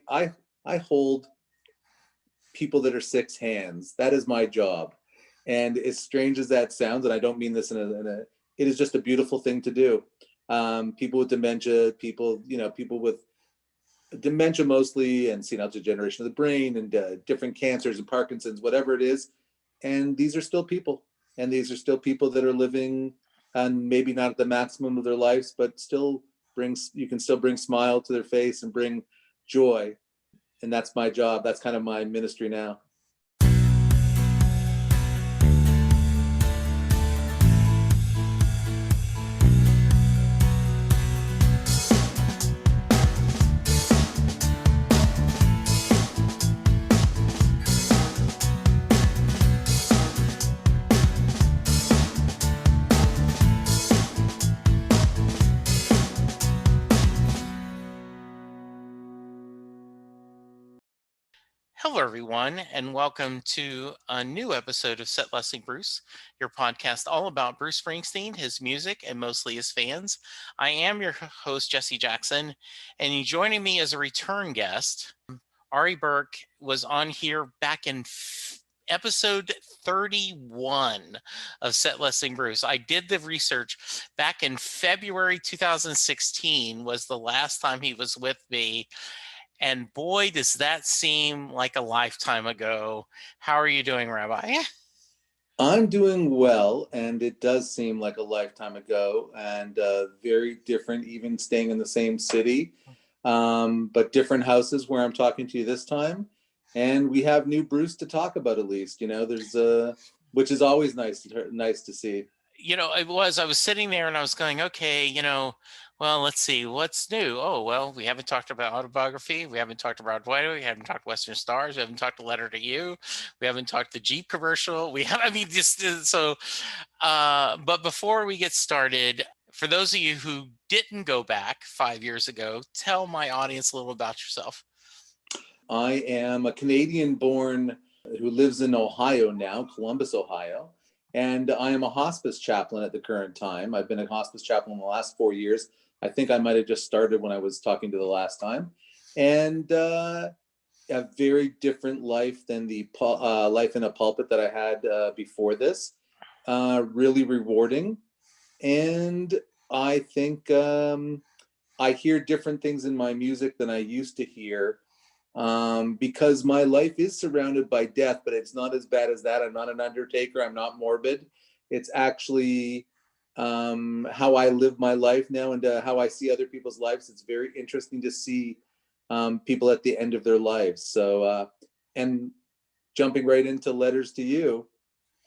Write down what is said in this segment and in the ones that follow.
I hold people that are six hands. That is my job. And as strange as that sounds, and I don't mean this it is just a beautiful thing to do. People with dementia, people with dementia mostly, and senile degeneration of the brain, and different cancers and Parkinson's, whatever it is. And these are still people. And these are still people that are living, and maybe not at the maximum of their lives, but you can still bring smile to their face and bring joy. And that's my job. That's kind of my ministry now. Hello, everyone, and welcome to a new episode of Set Listing Bruce, your podcast all about Bruce Springsteen, his music, and mostly his fans. I am your host, Jesse Jackson, and joining me as a return guest, Arye Berk was on here back in episode 31 of Set Listing Bruce. I did the research back in February 2016 was the last time he was with me. And boy, does that seem like a lifetime ago. How are you doing, Rabbi? I'm doing well, and it does seem like a lifetime ago, and very different, even staying in the same city, but different houses where I'm talking to you this time. And we have new Bruce to talk about, at least. There's which is always nice to see. I was sitting there and I was going, okay, well, let's see, what's new? Oh, well, we haven't talked about autobiography. We haven't talked about Dwight. We haven't talked Western Stars. We haven't talked A Letter to You. We haven't talked the Jeep commercial. But before we get started, for those of you who didn't go back 5 years ago, tell my audience a little about yourself. I am a Canadian-born who lives in Ohio now, Columbus, Ohio. And I am a hospice chaplain at the current time. I've been a hospice chaplain the last 4 years. I think I might have just started when I was talking to the last time. And a very different life than the life in a pulpit that I had before this. Really rewarding. And I think I hear different things in my music than I used to hear. Because my life is surrounded by death, but it's not as bad as that. I'm not an undertaker. I'm not morbid. It's actually how I live my life now, and how I see other people's lives. It's very interesting to see people at the end of their lives. So, and jumping right into Letters to You,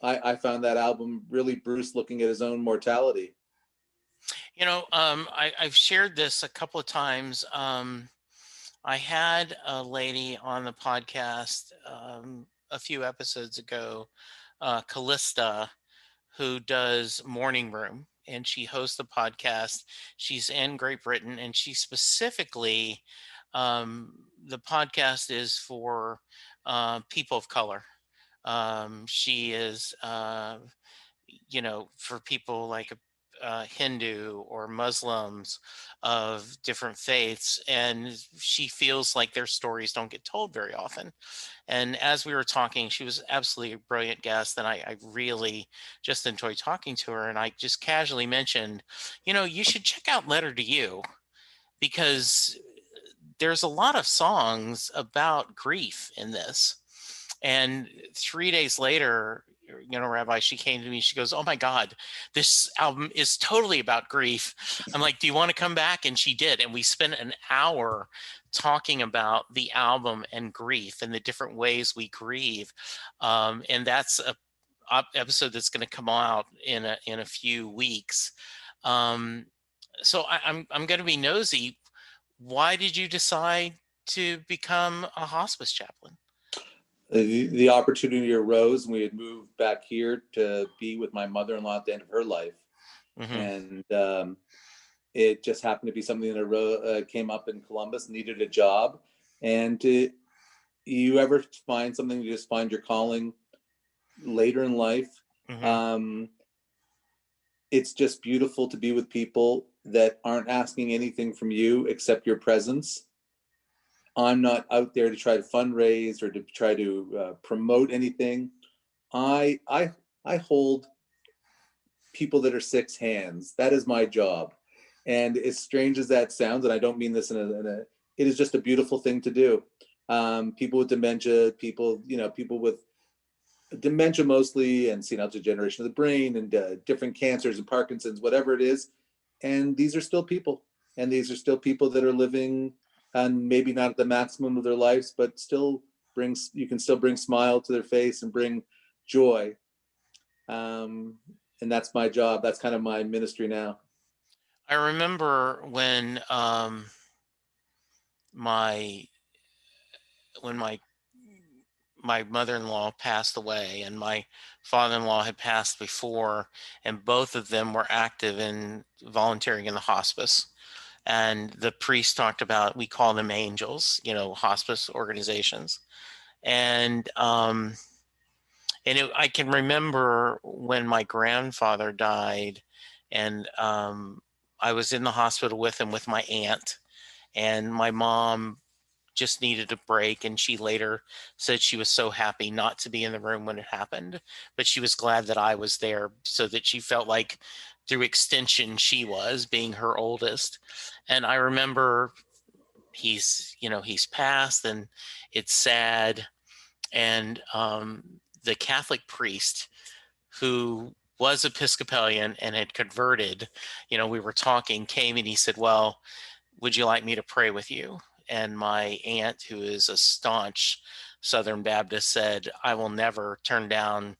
I found that album really Bruce looking at his own mortality. I've shared this a couple of times. I had a lady on the podcast a few episodes ago, Callista, who does Morning Room, and she hosts the podcast. She's in Great Britain, and she specifically, the podcast is for people of color. She is, for people like Hindu or Muslims of different faiths, and she feels like their stories don't get told very often. And as we were talking, she was absolutely a brilliant guest, and I really just enjoyed talking to her. And I just casually mentioned, you should check out Letter to You, because there's a lot of songs about grief in this. And 3 days later, Rabbi, she came to me, she goes, oh my God, this album is totally about grief. I'm like, do you want to come back? And she did. And we spent an hour talking about the album and grief and the different ways we grieve. And that's a episode that's going to come out in a few weeks. So I'm going to be nosy. Why did you decide to become a hospice chaplain? The opportunity arose, and we had moved back here to be with my mother-in-law at the end of her life. Mm-hmm. And it just happened to be something that came up in Columbus, needed a job. And you ever find something, you just find your calling later in life. Mm-hmm. It's just beautiful to be with people that aren't asking anything from you except your presence I'm not out there to try to fundraise or to try to promote anything. I hold people that are sick's hands. That is my job. And as strange as that sounds, and I don't mean this it is just a beautiful thing to do. People with dementia, people with dementia mostly, and senile degeneration of the brain, and different cancers and Parkinson's, whatever it is. And these are still people. And these are still people that are living, and maybe not at the maximum of their lives, but you can still bring smile to their face and bring joy. And that's my job. That's kind of my ministry now. I remember when my when my mother-in-law passed away, and my father-in-law had passed before, and both of them were active in volunteering in the hospice. And the priest talked about, we call them angels, hospice organizations. And I can remember when my grandfather died, and I was in the hospital with him with my aunt, and my mom just needed a break, and she later said she was so happy not to be in the room when it happened, but she was glad that I was there, so that she felt like through extension she was, being her oldest. And I remember he's passed, and it's sad. And the Catholic priest, who was Episcopalian and had converted, we were talking, came and he said, well, would you like me to pray with you? And my aunt, who is a staunch Southern Baptist, said, I will never turn down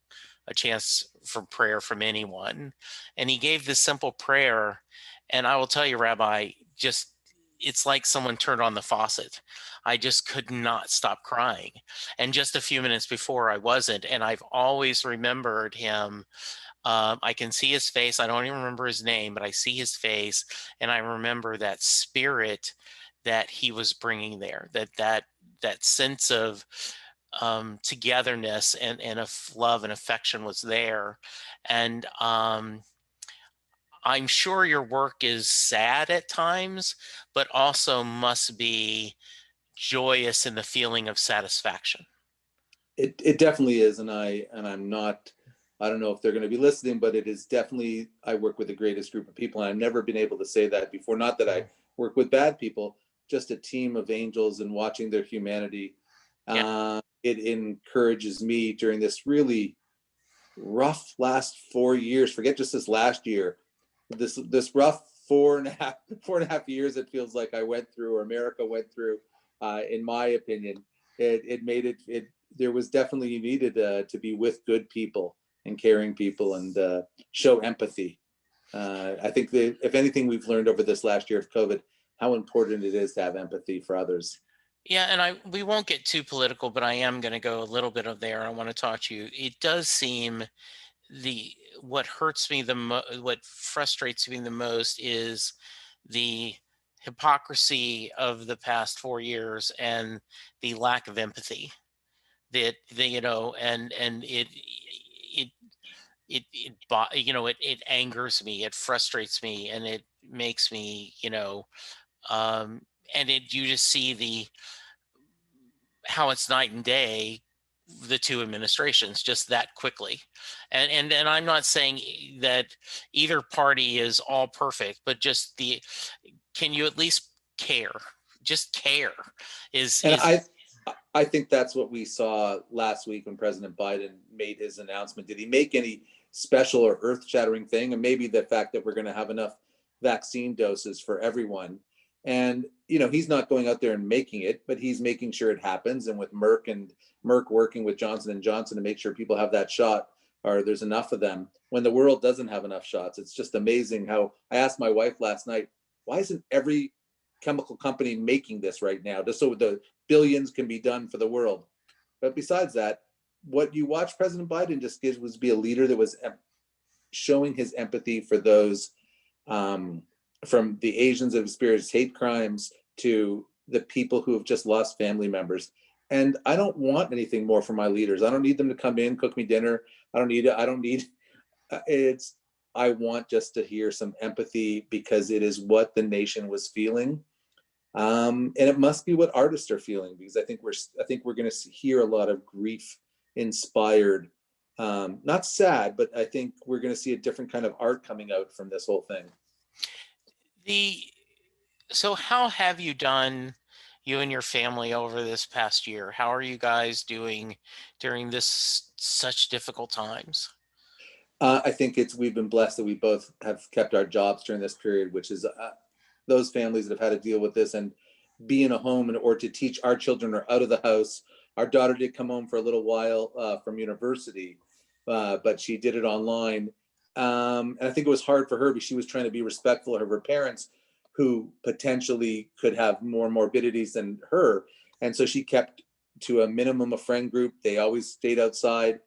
a chance for prayer from anyone. And he gave this simple prayer. And I will tell you, Rabbi, it's like someone turned on the faucet. I just could not stop crying. And just a few minutes before, I wasn't. And I've always remembered him. I can see his face. I don't even remember his name, but I see his face, and I remember that spirit that he was bringing there. That sense of togetherness and of love and affection was there. And I'm sure your work is sad at times, but also must be joyous in the feeling of satisfaction. It definitely is, and I'm not. I don't know if they're going to be listening, but it is definitely. I work with the greatest group of people, and I've never been able to say that before. Not that I work with bad people, just a team of angels, and watching their humanity. Yeah. It encourages me during this really rough last 4 years. Forget just this last year. This rough 4.5 years. It feels like I went through, or America went through. In my opinion, it made it. There was definitely, you needed to be with good people and caring people, and show empathy. I think that if anything we've learned over this last year of COVID, how important it is to have empathy for others. Yeah, and we won't get too political, but I am going to go a little bit of there. I want to talk to you. It does seem what hurts me what frustrates me the most is the hypocrisy of the past 4 years and the lack of empathy that and it angers me, it frustrates me, and it makes me and you just see how it's night and day, the two administrations, just that quickly. And I'm not saying that either party is all perfect, but just can you at least care? Just care And I think that's what we saw last week when President Biden made his announcement. Did he make any special or earth-shattering thing? And maybe the fact that we're going to have enough vaccine doses for everyone. And he's not going out there and making it, but he's making sure it happens. And with Merck working with Johnson and Johnson to make sure people have that shot, or there's enough of them when the world doesn't have enough shots. It's just amazing how I asked my wife last night, why isn't every chemical company making this right now, just so the billions can be done for the world? But besides that, what you watch President Biden just gives was be a leader that was showing his empathy for those, from the Asians that have experienced hate crimes to the people who have just lost family members. And I don't want anything more from my leaders. I don't need them to come in, cook me dinner. I want just to hear some empathy, because it is what the nation was feeling. And it must be what artists are feeling, because I think we're going to hear a lot of grief inspired, not sad, but I think we're going to see a different kind of art coming out from this whole thing. So how have you done, you and your family, over this past year? How are you guys doing during this such difficult times? I think we've been blessed that we both have kept our jobs during this period, which is those families that have had to deal with this and be in a home or to teach. Our children are out of the house. Our daughter did come home for a little while from university, but she did it online. And I think it was hard for her because she was trying to be respectful of her parents, who potentially could have more morbidities than her. And so she kept to a minimum a friend group. They always stayed outside.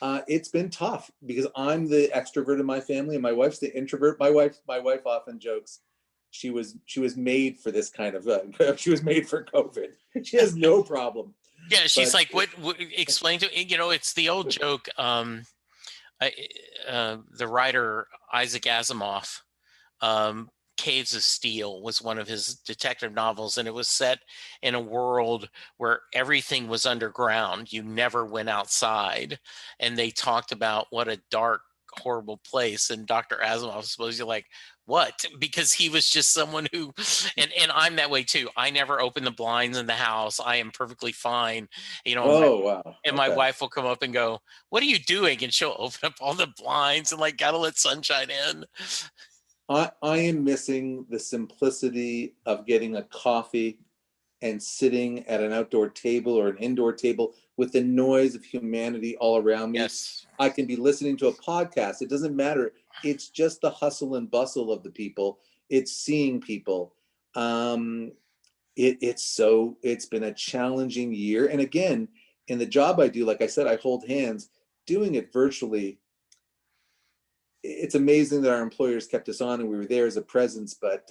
It's been tough because I'm the extrovert in my family and my wife's the introvert. My wife often jokes she was made for this kind of she was made for COVID. She has no problem. Yeah, she's But like, what explain to, it's the old joke. The writer Isaac Asimov, Caves of Steel was one of his detective novels, and it was set in a world where everything was underground. You never went outside, and they talked about what a dark, horrible place. And Dr. Asimov, suppose you're like, what? Because he was just someone who, and I'm that way too. I never open the blinds in the house. I am perfectly fine, oh wow, and my wife will come up and go, "What are you doing?" And she'll open up all the blinds and like, gotta let sunshine in. I am missing the simplicity of getting a coffee and sitting at an outdoor table or an indoor table with the noise of humanity all around me. Yes. I can be listening to a podcast. It doesn't matter. It's just the hustle and bustle of the people. It's seeing people. It's been a challenging year. And again, in the job I do, like I said, I hold hands. Doing it virtually, it's amazing that our employers kept us on and we were there as a presence, but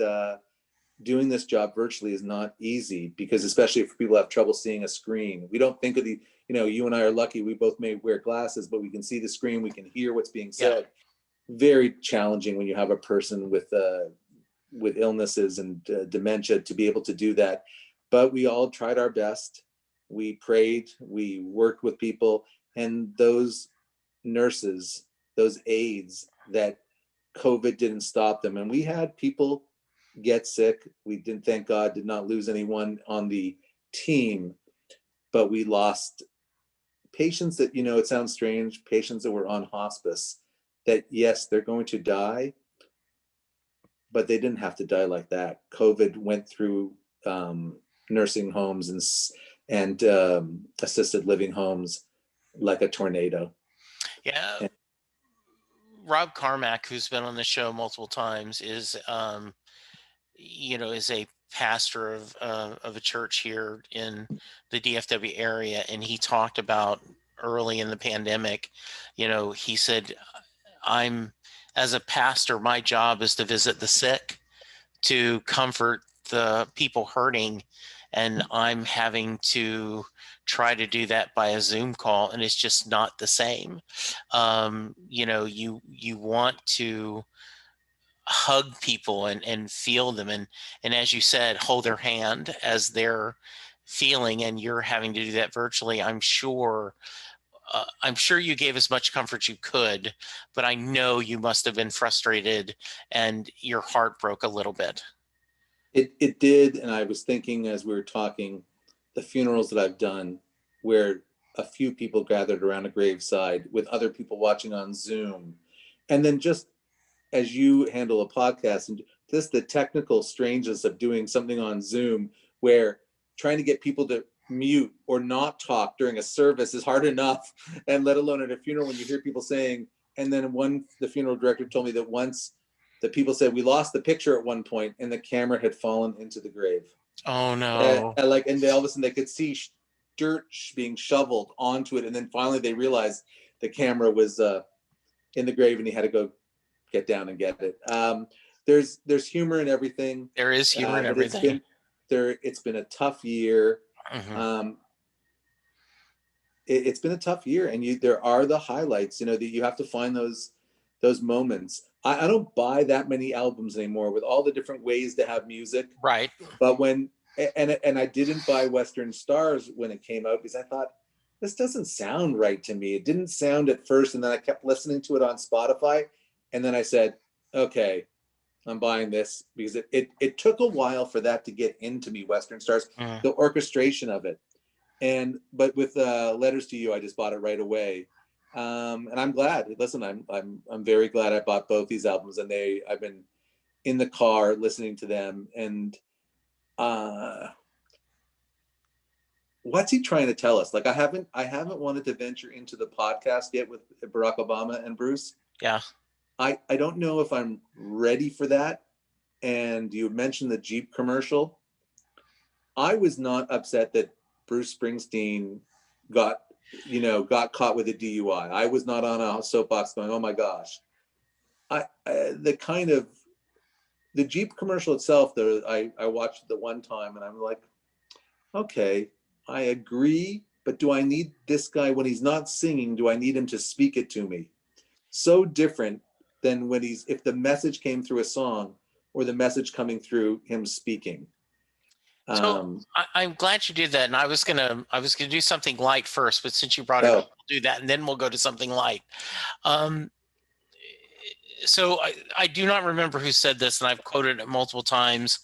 doing this job virtually is not easy, because especially if people have trouble seeing a screen. We don't think of you and I are lucky, we both may wear glasses, but we can see the screen, we can hear what's being said. Yeah. Very challenging when you have a person with illnesses and dementia to be able to do that. But we all tried our best. We prayed, we worked with people, and those nurses, those aides, that COVID didn't stop them. And we had people get sick. We didn't, thank God, did not lose anyone on the team, but we lost patients that, it sounds strange, patients that were on hospice, that yes, they're going to die, but they didn't have to die like that. COVID went through nursing homes and assisted living homes like a tornado. Yeah. Rob Carmack, who's been on the show multiple times, is a pastor of a church here in the DFW area, and he talked about early in the pandemic. He said, as a pastor, my job is to visit the sick, to comfort the people hurting, and I'm having to try to do that by a Zoom call, and it's just not the same. You want to hug people and feel them, and as you said, hold their hand as they're feeling, and you're having to do that virtually. I'm sure you gave as much comfort you could, but I know you must have been frustrated and your heart broke a little bit. It did, and I was thinking as we were talking, the funerals that I've done where a few people gathered around a graveside with other people watching on Zoom, and then just as you handle a podcast and just the technical strangeness of doing something on Zoom, where trying to get people to mute or not talk during a service is hard enough, and let alone at a funeral when you hear people saying. And then the funeral director told me that once the people said we lost the picture at one point and the camera had fallen into the grave. Oh no. And all of a sudden they could see dirt being shoveled onto it, and then finally they realized the camera was in the grave and he had to go get down and get it. There's humor in everything. There is humor in everything. It's been a tough year. Mm-hmm. It's been a tough year, and there are the highlights, that you have to find those those moments. I don't buy that many albums anymore with all the different ways to have music. Right. But and I didn't buy Western Stars when it came out because I thought, this doesn't sound right to me. It didn't sound at first, and then I kept listening to it on Spotify, and then I said, okay, I'm buying this, because it took a while for that to get into me, Western Stars, the orchestration of it. But with Letters to You, I just bought it right away. And I'm glad. Listen, I'm very glad I bought both these albums, and I've been in the car listening to them. And what's he trying to tell us? Like, I haven't wanted to venture into the podcast yet with Barack Obama and Bruce. Yeah. I don't know if I'm ready for that. And you mentioned the Jeep commercial. I was not upset that Bruce Springsteen got caught with a DUI. I was not on a soapbox going, oh my gosh. The Jeep commercial itself, I watched it the one time and I'm like, okay, I agree, but do I need this guy when he's not singing? Do I need him to speak it to me? So different than when if the message came through a song or the message coming through him speaking. So I'm glad you did that, and I was gonna do something light first, but since you brought it up, we'll do that, and then we'll go to something light. So I do not remember who said this, and I've quoted it multiple times.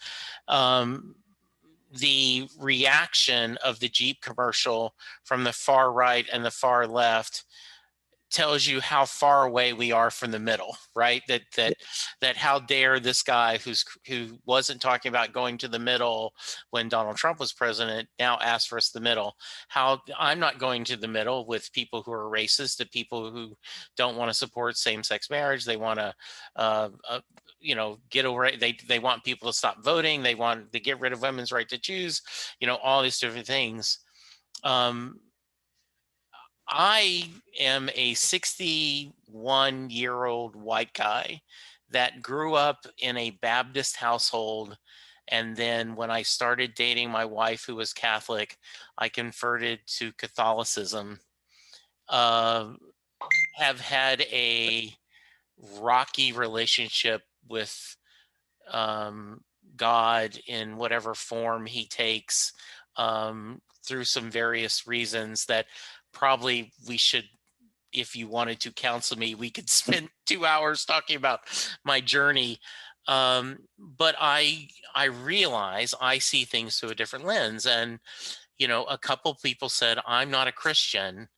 The reaction of the Jeep commercial from the far right and the far left tells you how far away we are from the middle, right? That how dare this guy who wasn't talking about going to the middle when Donald Trump was president now ask for us the middle. How I'm not going to the middle with people who are racist, to people who don't want to support same-sex marriage. They want to get over it. They want people to stop voting. They want to get rid of women's right to choose, all these different things. I am a 61-year-old white guy that grew up in a Baptist household. And then when I started dating my wife, who was Catholic, I converted to Catholicism. Have had a rocky relationship with God in whatever form he takes, through some various reasons that probably we should, if you wanted to counsel me, we could spend 2 hours talking about my journey. But I realize I see things through a different lens. And, a couple people said, I'm not a Christian.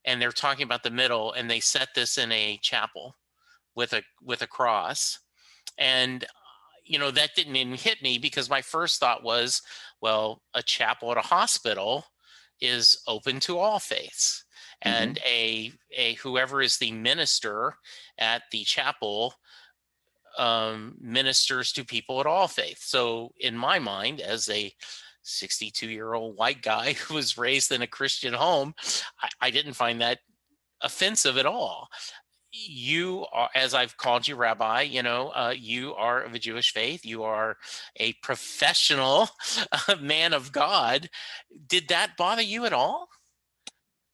And they're talking about the middle, and they set this in a chapel with a cross. And, that didn't even hit me, because my first thought was, well, a chapel at a hospital is open to all faiths, and a whoever is the minister at the chapel ministers to people at all faiths. So in my mind, as a 62-year-old white guy who was raised in a Christian home, I didn't find that offensive at all. You are, as I've called you, Rabbi, you are of a Jewish faith. You are a professional man of God. Did that bother you at all?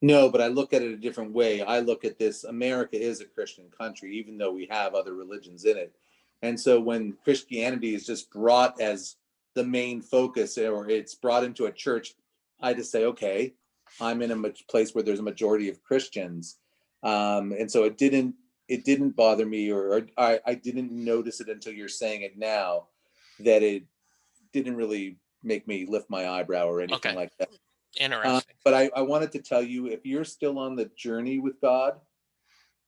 No, but I look at it a different way. I look at this, America is a Christian country, even though we have other religions in it. And so when Christianity is just brought as the main focus, or it's brought into a church, I just say, okay, I'm in a place where there's a majority of Christians. And so it didn't bother me, or I didn't notice it until you're saying it now, that it didn't really make me lift my eyebrow or anything like that. Interesting. But I wanted to tell you, if you're still on the journey with God,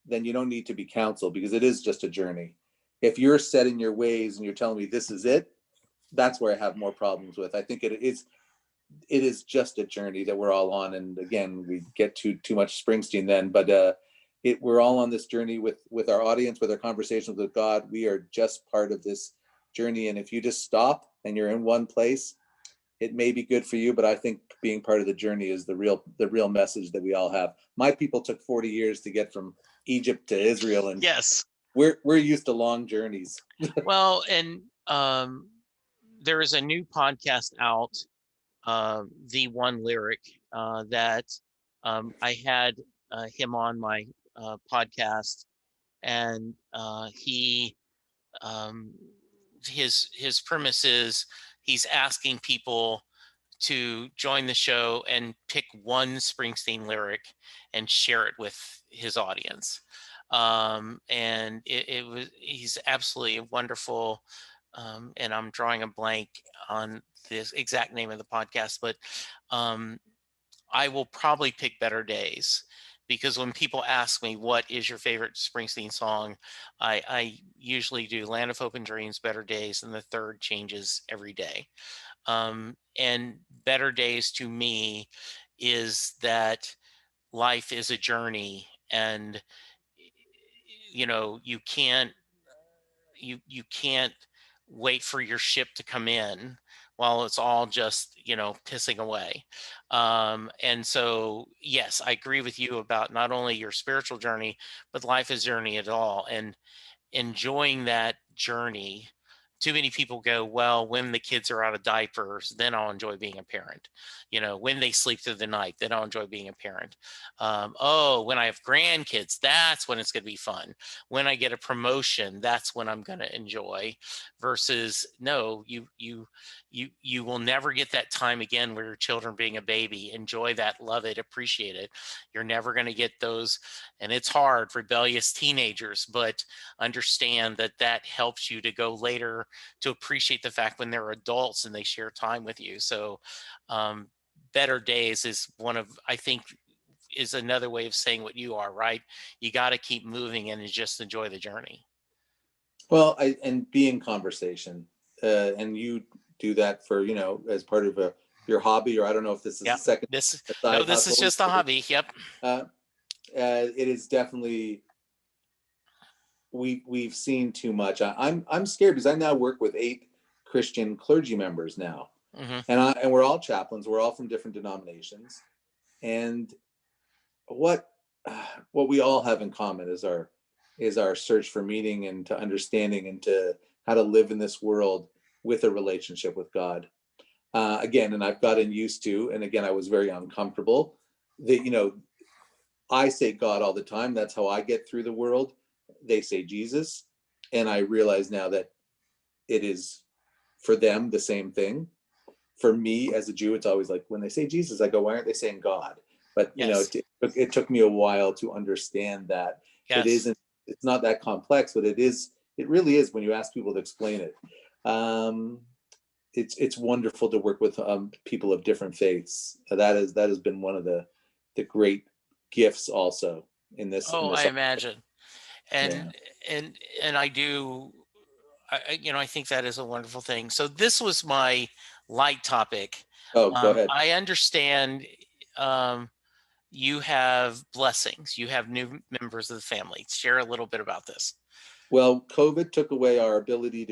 then you don't need to be counseled, because it is just a journey. If you're set in your ways and you're telling me this is it, that's where I have more problems with. I think it is just a journey that we're all on. And again, we get too much Springsteen then, but we're all on this journey with our audience, with our conversations with God. We are just part of this journey. And if you just stop and you're in one place, it may be good for you, but I think being part of the journey is the real message that we all have. My people took 40 years to get from Egypt to Israel, and yes, we're used to long journeys. Well, and there is a new podcast out, The One Lyric, that I had him on my podcast and um, his premise is he's asking people to join the show and pick one Springsteen lyric and share it with his audience. And it was, he's absolutely wonderful. And I'm drawing a blank on this exact name of the podcast, but um, I will probably pick Better Days, because when people ask me what is your favorite Springsteen song, I usually do Land of Hope and Dreams, Better Days, and the third changes every day. And Better Days to me is that life is a journey, and you can't wait for your ship to come in while it's all just pissing away. And so yes, I agree with you about not only your spiritual journey but life is journey at all, and enjoying that journey. Too many people go, well, when the kids are out of diapers, then I'll enjoy being a parent. When they sleep through the night, then I'll enjoy being a parent. Oh, when I have grandkids, that's when it's going to be fun. When I get a promotion, that's when I'm going to enjoy. Versus, no, you will never get that time again where your children being a baby. Enjoy that, love it, appreciate it. You're never going to get those, and it's hard, rebellious teenagers, but understand that that helps you to go later to appreciate the fact when they're adults and they share time with you. So Better Days is I think is another way of saying what you are, right? You got to keep moving and just enjoy the journey. Well, and be in conversation, and you do that for, as part of your hobby, or I don't know if this is Yep. a second This side is hustle. just a hobby. Yep. It is definitely, we've seen too much. I'm scared because I now work with 8 Christian clergy members now, Mm-hmm. and we're all chaplains. We're all from different denominations, and what we all have in common is our search for meaning and to understanding and to how to live in this world with a relationship with God. Again, and I've gotten used to, and again, I was very uncomfortable that, I say God all the time. That's how I get through the world. They say Jesus. And I realize now that it is for them the same thing. For me as a Jew, it's always like when they say Jesus, I go, why aren't they saying God? But Yes. it took me a while to understand that Yes. it's not that complex, but it really is when you ask people to explain it. It's wonderful to work with people of different faiths. That has been one of the great gifts also in this. Oh, I imagine. And Yeah. and I do, I think that is a wonderful thing. So this was my light topic. Oh, go ahead. I understand you have blessings. You have new members of the family. Share a little bit about this. Well, COVID took away our ability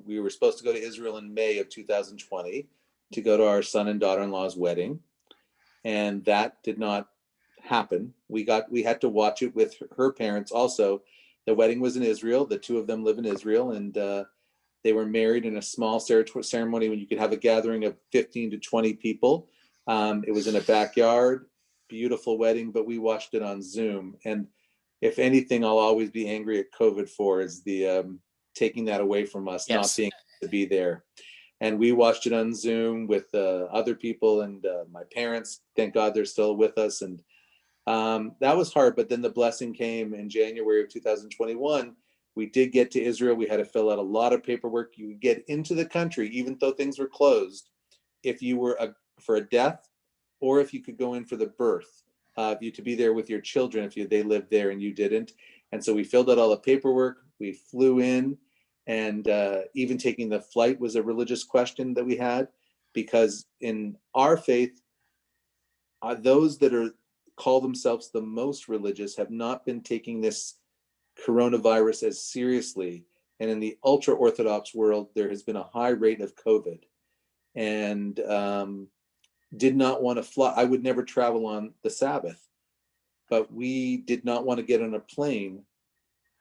we were supposed to go to Israel in May of 2020 to go to our son and daughter-in-law's wedding. And that did not happen. We had to watch it with her parents also. The wedding was in Israel. The two of them live in Israel, and they were married in a small ceremony when you could have a gathering of 15 to 20 people. It was in a backyard, beautiful wedding, but we watched it on Zoom. And if anything, I'll always be angry at COVID for is the taking that away from us, Yes. not being able to be there. And we watched it on Zoom with other people and my parents. Thank God they're still with us. And that was hard. But then the blessing came in January of 2021. We did get to Israel. We had to fill out a lot of paperwork. You would get into the country, even though things were closed, if you were for a death or if you could go in for the birth. If you to be there with your children if they lived there and you didn't. And so we filled out all the paperwork. We flew in, and even taking the flight was a religious question that we had, because in our faith, those that call themselves the most religious have not been taking this coronavirus as seriously. And in the ultra Orthodox world, there has been a high rate of COVID, and did not want to fly. I would never travel on the Sabbath, but we did not want to get on a plane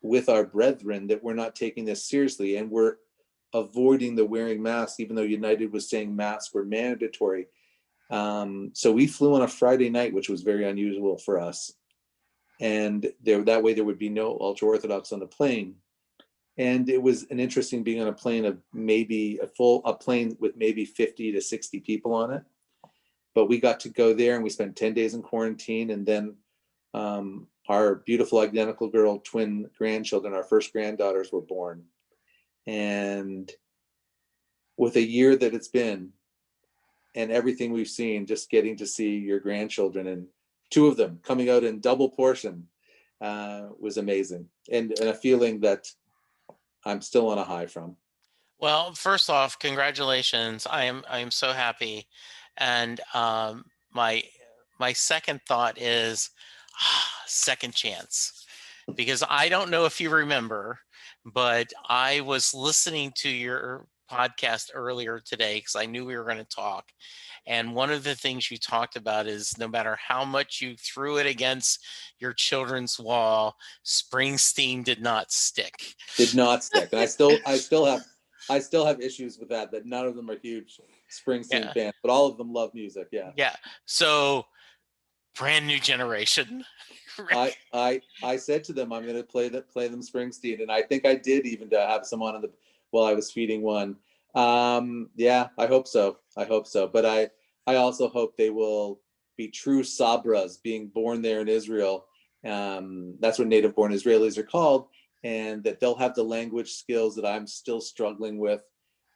with our brethren that we're not taking this seriously, and we're avoiding the wearing masks, even though United was saying masks were mandatory. So we flew on a Friday night, which was very unusual for us. and that way there would be no ultra Orthodox on the plane. And it was an interesting being on a plane of maybe a plane with maybe 50 to 60 people on it. But we got to go there and we spent 10 days in quarantine. And then our beautiful identical girl twin grandchildren, our first granddaughters, were born. And with a year that it's been and everything we've seen, just getting to see your grandchildren and two of them coming out in double portion was amazing. And a feeling that I'm still on a high from. Well, first off, congratulations. I am so happy. And my second thought is second chance, because I don't know if you remember, but I was listening to your podcast earlier today because I knew we were going to talk. And one of the things you talked about is no matter how much you threw it against your children's wall, Springsteen did not stick. Did not stick. And I still have issues with that none of them are huge Springsteen fans, but all of them love music. Yeah. Yeah. So brand new generation. I said to them, I'm going to play them Springsteen. And I think I did, even to have some on while I was feeding one. Yeah, I hope so. But I also hope they will be true Sabras, being born there in Israel. That's what native born Israelis are called. And that they'll have the language skills that I'm still struggling with,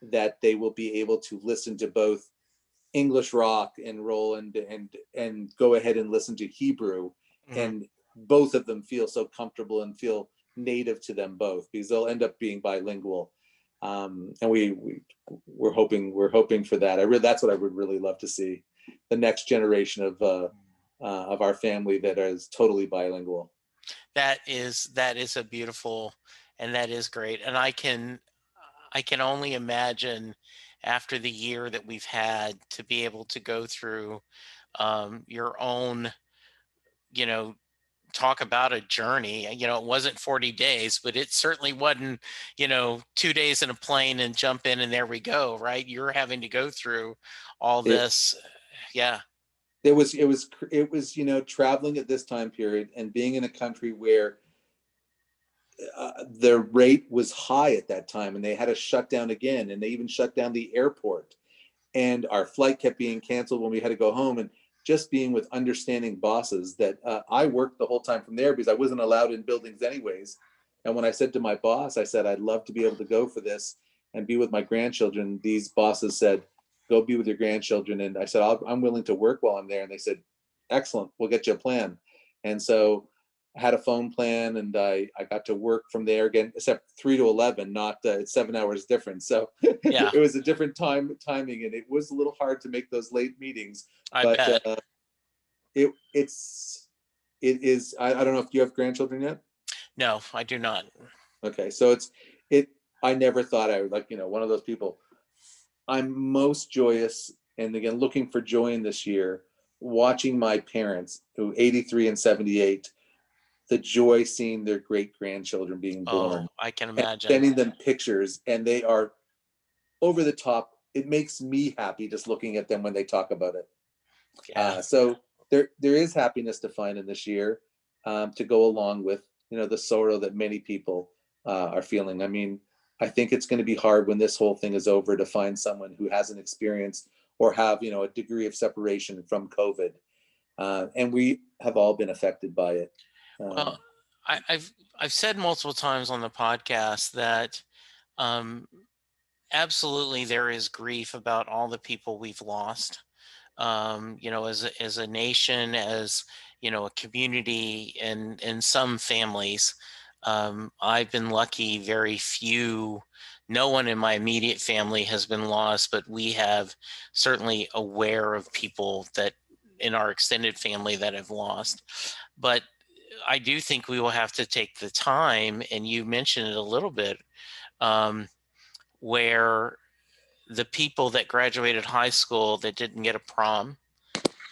that they will be able to listen to both English rock and roll and go ahead and listen to Hebrew. Mm-hmm. And both of them feel so comfortable and feel native to them both, because they'll end up being bilingual. And we're hoping for that. That's what I would really love to see, the next generation of our family that is totally bilingual. That is a beautiful, and that is great. And I can only imagine, after the year that we've had, to be able to go through your own, talk about a journey. It wasn't 40 days, but it certainly wasn't, 2 days in a plane and jump in and there we go, right? You're having to go through all this. Yeah. It was, traveling at this time period and being in a country where the rate was high at that time, and they had to shut down again, and they even shut down the airport, and our flight kept being canceled when we had to go home. And just being with understanding bosses that I worked the whole time from there, because I wasn't allowed in buildings anyways. And when I said to my boss, I said, I'd love to be able to go for this and be with my grandchildren. These bosses said, go be with your grandchildren. And I said, I'm willing to work while I'm there. And they said, excellent, we'll get you a plan. And so I had a phone plan, and I got to work from there again, except 3 to 11, not 7 hours difference. So yeah. It was a different timing, and it was a little hard to make those late meetings. I bet. It is. I don't know if you have grandchildren yet. No, I do not. Okay, so I never thought I would, one of those people. I'm most joyous, and again, looking for joy in this year, watching my parents, who 83 and 78, the joy seeing their great grandchildren being born. Oh, I can imagine. Sending them pictures, and they are over the top. It makes me happy just looking at them when they talk about it. Yeah. So there is happiness to find in this year, to go along with, the sorrow that many people are feeling. I mean, I think it's going to be hard when this whole thing is over to find someone who hasn't experienced or have, a degree of separation from COVID. And we have all been affected by it. Well, I've said multiple times on the podcast that absolutely there is grief about all the people we've lost. As a nation, as a community, and some families. I've been lucky; very few. No one in my immediate family has been lost, but we have certainly aware of people that in our extended family that have lost. But I do think we will have to take the time, and you mentioned it a little bit, where the people that graduated high school that didn't get a prom,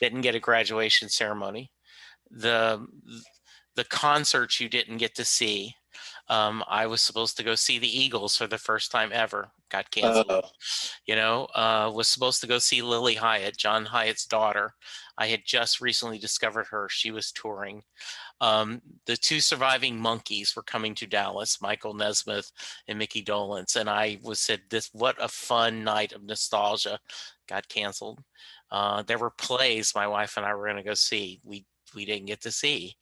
didn't get a graduation ceremony, the concerts you didn't get to see, I was supposed to go see the Eagles for the first time ever. Got canceled. Uh, Was supposed to go see Lily Hyatt, John Hyatt's daughter. I had just recently discovered her. She was touring. The two surviving monkeys were coming to Dallas, Michael Nesmith and Mickey Dolenz, and I said, "This what a fun night of nostalgia." Got canceled. There were plays my wife and I were going to go see. We didn't get to see,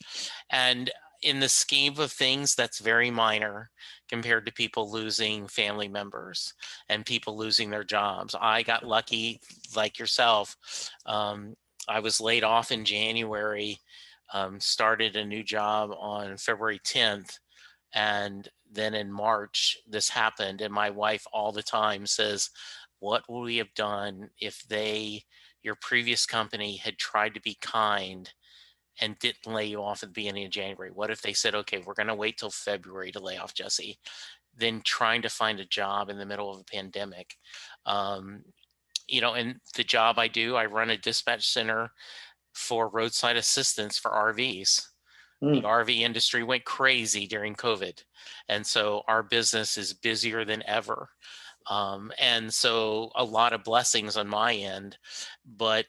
and in the scheme of things, that's very minor compared to people losing family members and people losing their jobs. I got lucky, like yourself. I was laid off in January, started a new job on February 10th. And then in March, this happened. And my wife all the time says, what would we have done if your previous company had tried to be kind and didn't lay you off at the beginning of January? What if they said, okay, we're going to wait till February to lay off Jesse? Then trying to find a job in the middle of a pandemic. And the job I do, I run a dispatch center for roadside assistance for RVs. The RV industry went crazy during COVID. And so our business is busier than ever. And so a lot of blessings on my end, but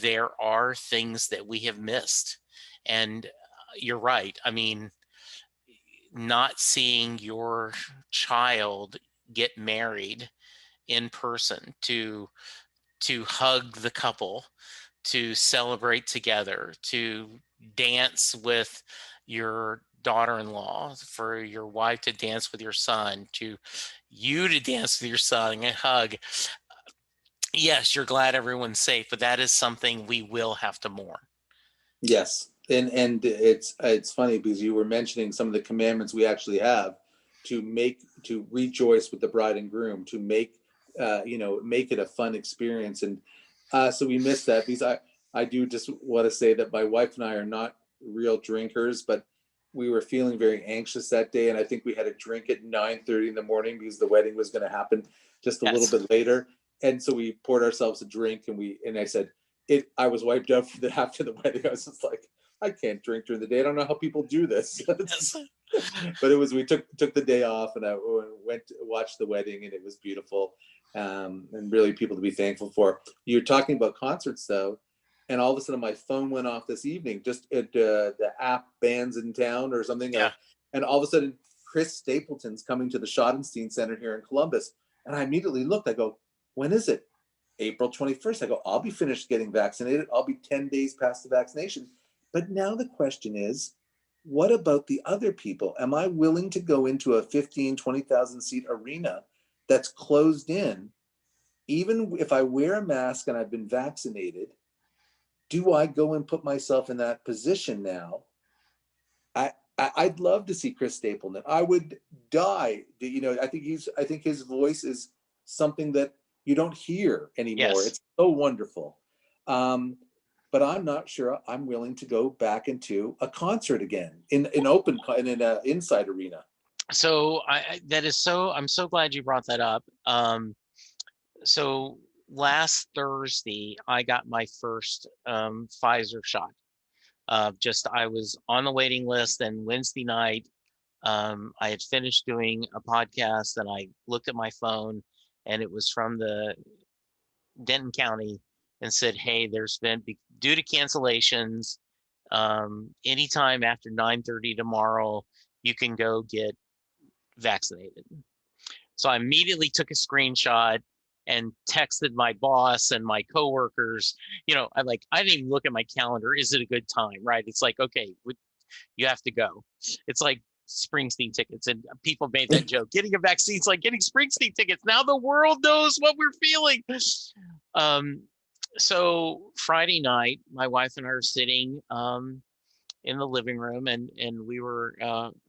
there are things that we have missed. And you're right. I mean, not seeing your child get married in person, to hug the couple, to celebrate together, to dance with your daughter-in-law, for your wife to dance with your son, to you to dance with your son and hug. Yes, you're glad everyone's safe, but that is something we will have to mourn. Yes, and it's funny because you were mentioning some of the commandments we actually have to rejoice with the bride and groom, to make make it a fun experience, and so we missed that because I do just want to say that my wife and I are not real drinkers, but we were feeling very anxious that day, and I think we had a drink at 9:30 in the morning because the wedding was going to happen just a little bit later, and so we poured ourselves a drink, and I said. I was wiped out after the wedding. I was just like, I can't drink during the day. I don't know how people do this. Yes. But we took the day off, and I went to watch the wedding, and it was beautiful, and really people to be thankful for. You're talking about concerts though, and all of a sudden my phone went off this evening, just at the app Bands in Town or something, Yeah. And all of a sudden Chris Stapleton's coming to the Schottenstein Center here in Columbus, and I immediately looked. I go, when is it? April 21st. I go, I'll be finished getting vaccinated. I'll be 10 days past the vaccination. But now the question is, what about the other people? Am I willing to go into a 15, 20,000 seat arena that's closed in, even if I wear a mask and I've been vaccinated? Do I go and put myself in that position now? I'd love to see Chris Stapleton. I would die. I think his voice is something that you don't hear anymore. Yes. It's so wonderful. But I'm not sure I'm willing to go back into a concert again in an inside arena. So I'm so glad you brought that up. So last Thursday, I got my first Pfizer shot. I was on the waiting list, and Wednesday night, I had finished doing a podcast, and I looked at my phone, and it was from the Denton County, and said, hey, there's been, due to cancellations, anytime after 9:30 tomorrow, you can go get vaccinated. So I immediately took a screenshot and texted my boss and my coworkers. I didn't even look at my calendar. Is it a good time? Right? It's like, okay, you have to go. It's like Springsteen tickets, and people made that joke. Getting a vaccine is like getting Springsteen tickets. Now the world knows what we're feeling. So Friday night, my wife and I are sitting in the living room, and we were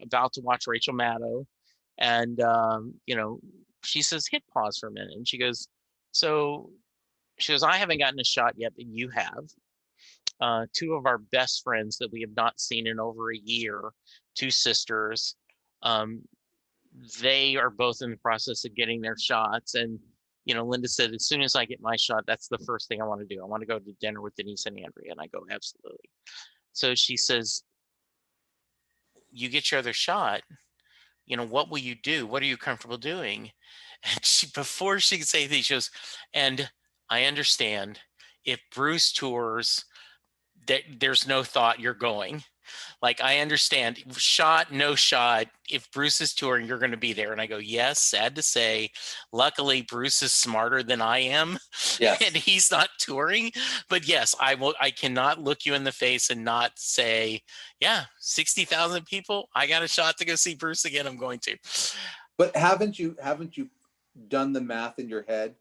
about to watch Rachel Maddow, and she says, hit pause for a minute, and she goes, I haven't gotten a shot yet, but you have. Two of our best friends that we have not seen in over a year, two sisters, they are both in the process of getting their shots. And Linda said, as soon as I get my shot, that's the first thing I want to do. I want to go to dinner with Denise and Andrea. And I go, absolutely. So she says, you get your other shot, what will you do? What are you comfortable doing? And before she could say anything, she goes, and I understand if Bruce tours, that there's no thought you're going. Like, I understand, shot, no shot. If Bruce is touring, you're going to be there. And I go, yes, sad to say. Luckily, Bruce is smarter than I am, Yes. and he's not touring. But yes, I cannot look you in the face and not say, yeah, 60,000 people. I got a shot to go see Bruce again. I'm going to. But haven't you done the math in your head,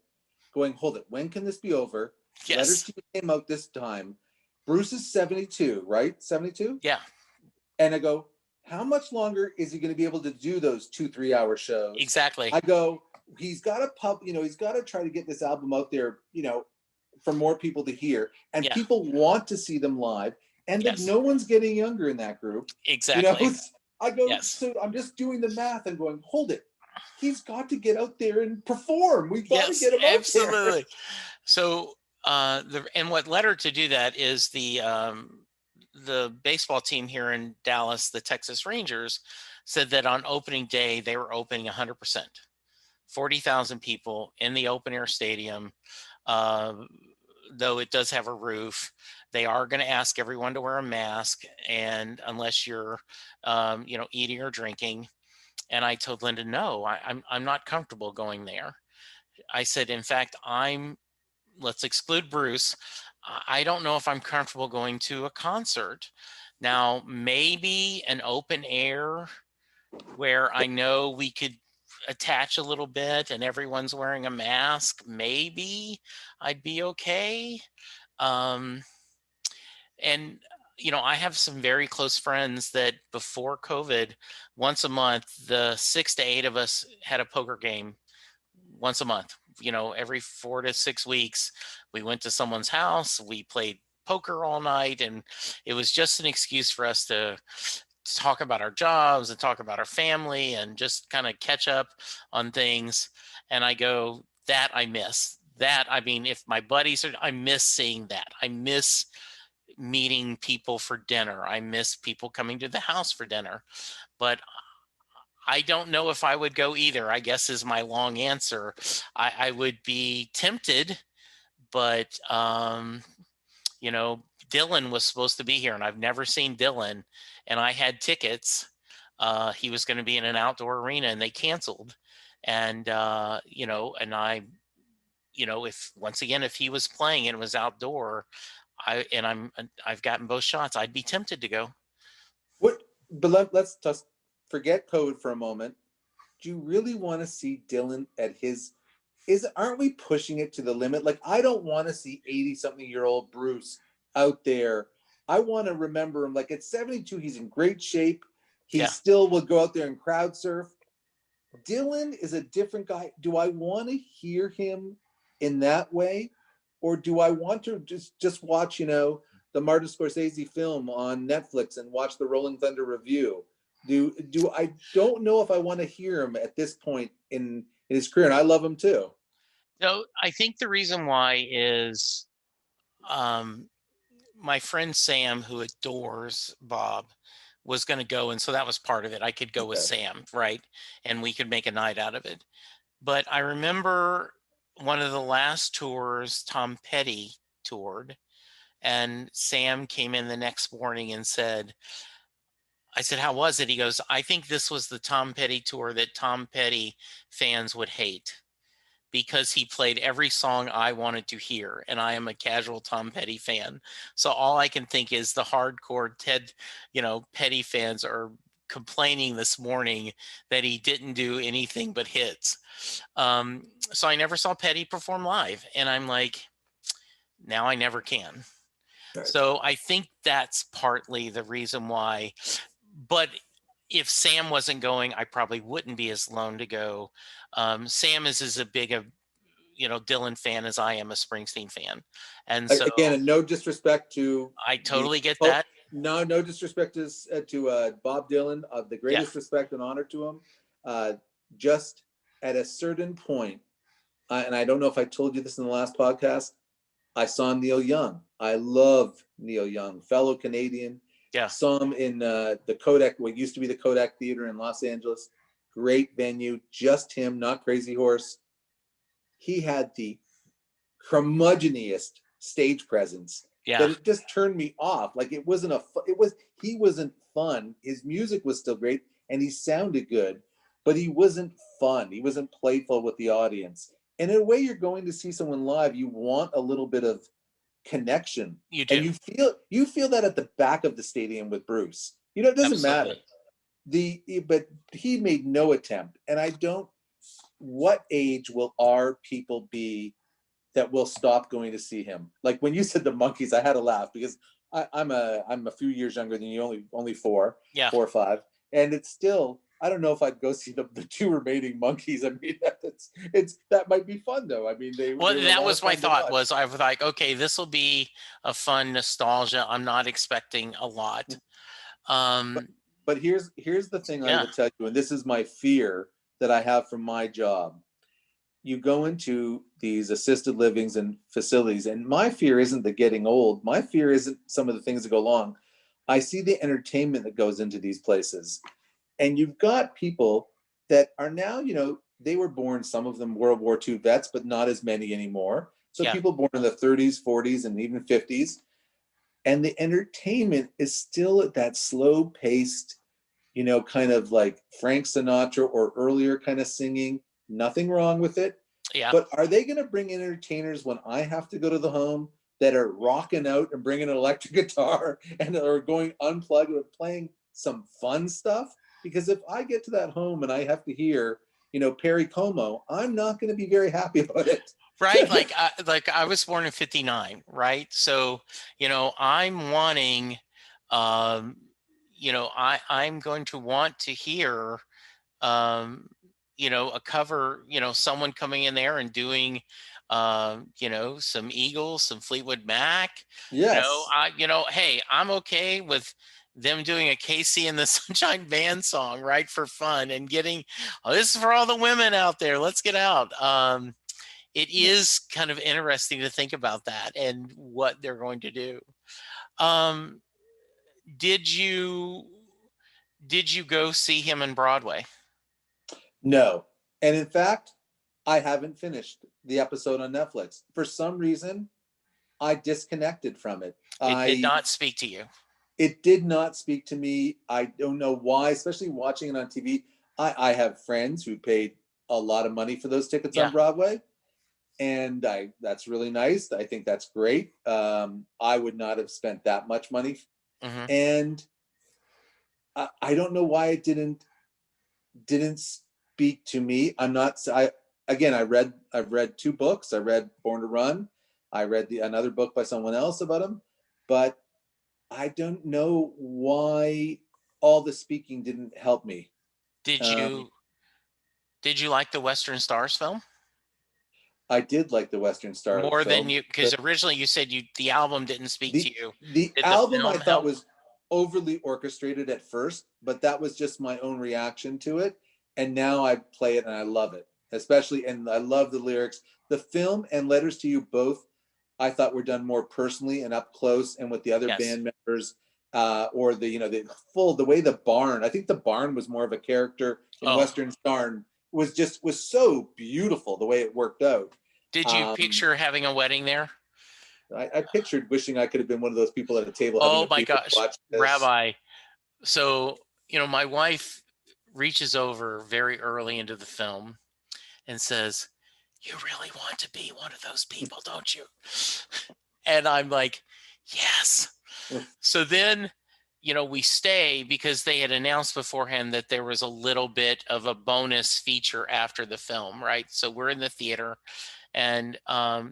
going, hold it, when can this be over? Yes. Letters to You came out this time. Bruce is 72, right? 72? Yeah. And I go, how much longer is he going to be able to do those 2-3 hour shows? Exactly. I go, he's got to he's got to try to get this album out there, for more people to hear. And people want to see them live. And no one's getting younger in that group. Exactly. I go, so I'm just doing the math and going, hold it. He's got to get out there and perform. We've got to get him out absolutely. there. So, and what led her to do that is the baseball team here in Dallas, the Texas Rangers, said that on opening day, they were opening 100%, 40,000 people in the open air stadium. Though it does have a roof, they are going to ask everyone to wear a mask, and unless you're, eating or drinking. And I told Linda, no, I'm not comfortable going there. I said, in fact, let's exclude Bruce. I don't know if I'm comfortable going to a concert. Now, maybe an open air where I know we could attach a little bit and everyone's wearing a mask, maybe I'd be okay. And, I have some very close friends that before COVID, once a month, the 6 to 8 of us had a poker game once a month. Every 4 to 6 weeks, we went to someone's house, we played poker all night, and it was just an excuse for us to talk about our jobs and talk about our family and just kind of catch up on things. And I go, that I miss. That, I mean, if my buddies I miss seeing that. I miss meeting people for dinner. I miss people coming to the house for dinner. But I don't know if I would go either, I guess, is my long answer. I would be tempted, but, Dylan was supposed to be here, and I've never seen Dylan, and I had tickets. He was going to be in an outdoor arena, and they canceled. And, and if he was playing and it was outdoor, I've gotten both shots, I'd be tempted to go. But let's just forget COVID for a moment. Do you really want to see Dylan at aren't we pushing it to the limit? Like, I don't want to see 80-something-year-old Bruce out there. I want to remember him. Like, at 72, he's in great shape. He still will go out there and crowd surf. Dylan is a different guy. Do I want to hear him in that way? Or do I want to just watch, the Martin Scorsese film on Netflix and watch the Rolling Thunder Review? I don't know if I want to hear him at this point in his career, and I love him too. So I think the reason why is my friend Sam, who adores Bob, was going to go, and so that was part of it. I could go with Sam, right? And we could make a night out of it. But I remember one of the last tours Tom Petty toured, and Sam came in the next morning and said, I said, how was it? He goes, I think this was the Tom Petty tour that Tom Petty fans would hate, because he played every song I wanted to hear, and I am a casual Tom Petty fan. So all I can think is the hardcore Petty fans are complaining this morning that he didn't do anything but hits. So I never saw Petty perform live, and I'm like, now I never can. Right. So I think that's partly the reason why. But if Sam wasn't going, I probably wouldn't be as lone to go. Sam is as big a Dylan fan as I am a Springsteen fan, and so again, no disrespect to. I totally get that. No disrespect to Bob Dylan. The greatest respect and honor to him. Just at a certain point, and I don't know if I told you this in the last podcast, I saw Neil Young. I love Neil Young, fellow Canadian. Yeah. Saw him in the Kodak, what used to be the Kodak Theater in Los Angeles. great venue, just him, not Crazy Horse. He had the curmudgeoniest stage presence Yeah. that it just turned me off. Like he wasn't fun. His music was still great and he sounded good, but he wasn't fun. He wasn't playful with the audience. And in a way, you're going to see someone live, you want a little bit of connection. You And do. you feel that at the back of the stadium with Bruce. You know, it doesn't matter. But he made no attempt. And what age will our people be that will stop going to see him? Like when you said the Monkees, I had to laugh because I'm a few years younger than you, only 4 or 5, and it's still, I don't know if I'd go see the 2 remaining Monkees. I mean, that might be fun though. I mean, they that was my thought. Was I was like, okay, this will be a fun nostalgia. I'm not expecting a lot. But here's the thing I will tell you, and this is my fear that I have from my job. You go into these assisted livings and facilities, and my fear isn't the getting old. My fear isn't some of the things that go along. I see the entertainment that goes into these places. And you've got people that are now, they were born, some of them World War II vets, but not as many anymore. So people born in the 30s, 40s, and even 50s. And the entertainment is still at that slow paced, kind of like Frank Sinatra or earlier kind of singing. Nothing wrong with it. Yeah. But are they going to bring in entertainers when I have to go to the home that are rocking out and bringing an electric guitar and are going unplugged and playing some fun stuff? Because if I get to that home and I have to hear, Perry Como, I'm not going to be very happy about it. Right. Like I was born in 59. Right. So, I'm wanting, I'm going to want to hear, a cover, someone coming in there and doing, some Eagles, some Fleetwood Mac. Yes. Hey, I'm okay with them doing a Casey and the Sunshine Band song, right, for fun and getting, this is for all the women out there. Let's get out. It is kind of interesting to think about that and what they're going to do. Did you go see him in Broadway? No. And in fact, I haven't finished the episode on Netflix. For some reason, I disconnected from it. It did not speak to you. It did not speak to me. I don't know why, especially watching it on TV. I have friends who paid a lot of money for those tickets on Broadway. And that's really nice. I think that's great. I would not have spent that much money. Mm-hmm. And I don't know why it didn't speak to me. I've read 2 books. I read Born to Run. I read another book by someone else about him, but I don't know why all the speaking didn't help me. Did you like the Western Stars film? I did like the Western Stars more film, than you, because originally you said the album didn't speak to you. The album I thought was overly orchestrated at first, but that was just my own reaction to it. And now I play it and I love it, especially, and I love the lyrics. The film and Letters to You both, I thought were done more personally and up close and with the other band members, or the way the barn, I think the barn was more of a character in Western Star, was so beautiful the way it worked out. Did you picture having a wedding there? I pictured wishing I could have been one of those people at a table. Oh my gosh, Rabbi. So, my wife reaches over very early into the film and says, "You really want to be one of those people, don't you?" And I'm like, yes. So then, we stay because they had announced beforehand that there was a little bit of a bonus feature after the film, right? So we're in the theater and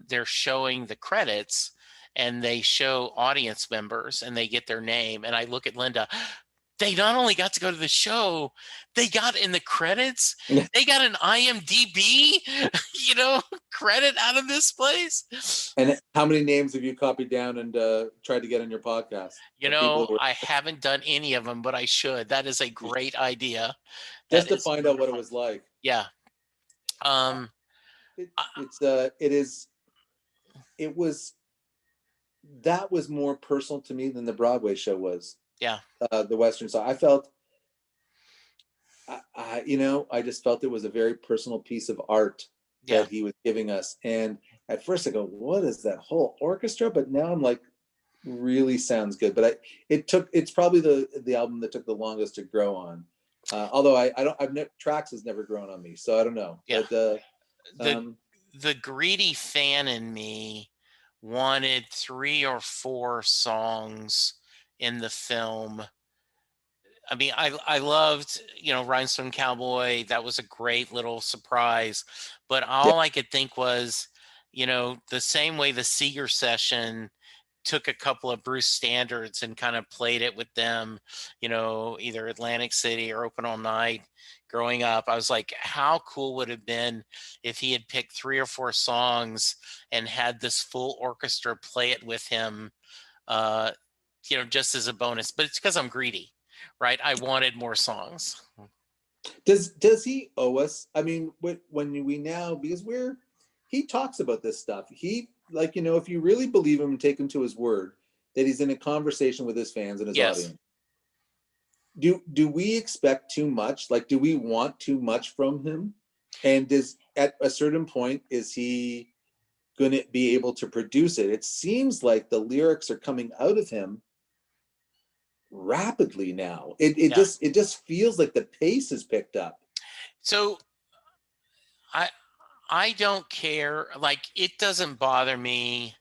they're showing the credits and they show audience members and they get their name. And I look at Linda, they not only got to go to the show, they got in the credits. They got an IMDb, credit out of this place. And how many names have you copied down and tried to get on your podcast? I haven't done any of them, but I should. That is a great idea. Just to find out what it was like. Yeah. That was more personal to me than the Broadway show was. Yeah. The Western side. I felt I just felt it was a very personal piece of art Yeah. that he was giving us. And at first I go, what is that whole orchestra? But now I'm like, really sounds good. But it's probably the album that took the longest to grow on. Although Tracks has never grown on me, so I don't know. Yeah. But the the greedy fan in me wanted 3 or 4 songs in the film. I mean, I loved, Rhinestone Cowboy. That was a great little surprise. But yeah, all I could think was, the same way the Seeger session took a couple of Bruce standards and kind of played it with them, either Atlantic City or Open All Night. Growing up, I was like, how cool would it have been if he had picked 3 or 4 songs and had this full orchestra play it with him, uh, just as a bonus. But it's because I'm greedy, right? I wanted more songs. does he owe us? I mean, when we now, because he talks about this stuff. He, like, if you really believe him and take him to his word, that he's in a conversation with his fans and his Yes. audience. Do we expect too much? Like, do we want too much from him? And at a certain point, is he going to be able to produce it? It seems like the lyrics are coming out of him rapidly now. It Yeah. just feels like the pace is picked up. So I don't care. Like, it doesn't bother me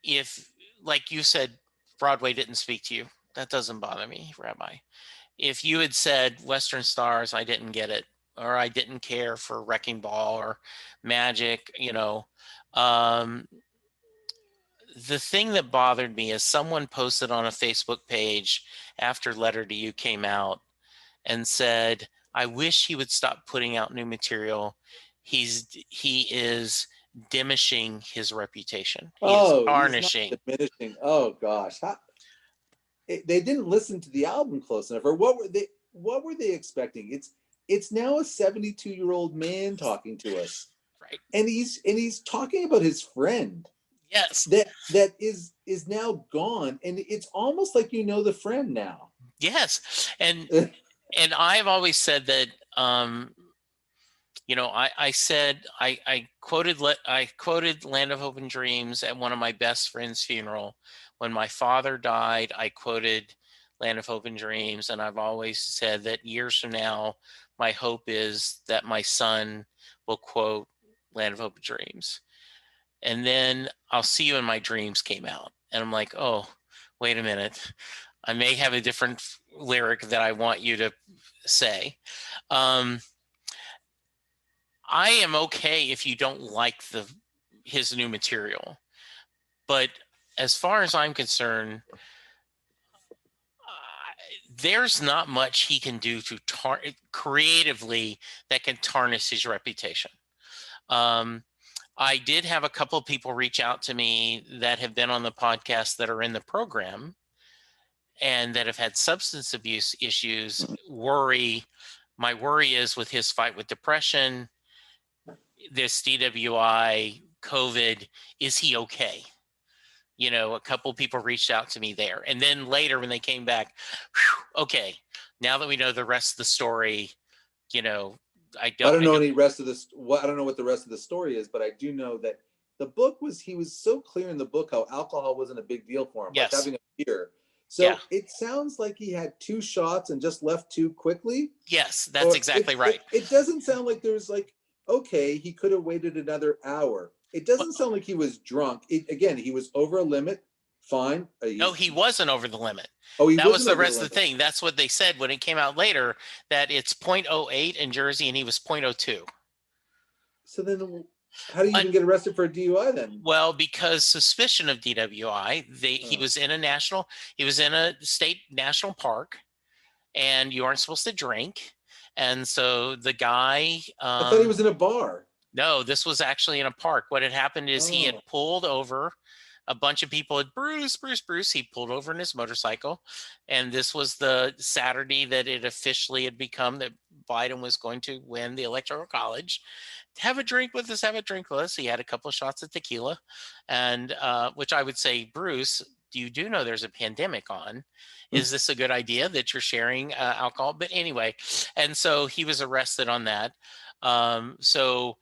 if, like you said, Broadway didn't speak to you. That doesn't bother me, Rabbi. If you had said Western Stars, I didn't get it, or I didn't care for Wrecking Ball or Magic, um, the thing that bothered me is someone posted on a Facebook page after Letter to You came out and said, I wish he would stop putting out new material. He is diminishing his reputation. He is He's not tarnishing. diminishing. Oh gosh. They didn't listen to the album close enough, or what were they expecting? It's now a 72-year-old man talking to us. Right. And he's talking about his friend. Yes. That is now gone, and it's almost like the friend now. Yes. And I've always said that I quoted Land of Hope and Dreams at one of my best friend's funeral. When my father died, I quoted Land of Hope and Dreams, and I've always said that years from now, my hope is that my son will quote Land of Hope and Dreams. And then I'll See You in My Dreams came out, and I'm like, oh, wait a minute. I may have a different lyric that I want you to say. I am okay if you don't like his new material, but as far as I'm concerned, there's not much he can do to creatively that can tarnish his reputation. I did have a couple of people reach out to me that have been on the podcast that are in the program and that have had substance abuse issues. My worry is with his fight with depression, this DWI, COVID, is he okay? A couple people reached out to me there. And then later when they came back, okay, now that we know the rest of the story, I don't know any rest of this. I don't know what the rest of the story is, but I do know that the book he was so clear in the book how alcohol wasn't a big deal for him. Yes. Like having a beer. So It sounds like he had 2 shots and just left too quickly. Yes, that's exactly right. It doesn't sound like there's okay, he could have waited another hour. It doesn't sound like he was drunk. Again, he was over a limit. Fine. No, he wasn't over the limit. That was the rest of the thing. That's what they said when it came out later, that it's 0.08 in Jersey and he was 0.02. So then how do you even get arrested for a DUI then? Well, because suspicion of DWI, he was in a state national park, and you aren't supposed to drink. And so the guy, I thought he was in a bar. No, this was actually in a park. What had happened is he had pulled over. A bunch of people had Bruce. He pulled over in his motorcycle. And this was the Saturday that it officially had become that Biden was going to win the Electoral College. Have a drink with us. He had a couple of shots of tequila. And which I would say, Bruce, you do know there's a pandemic on. Is this a good idea that you're sharing alcohol? But anyway, and so he was arrested on that. The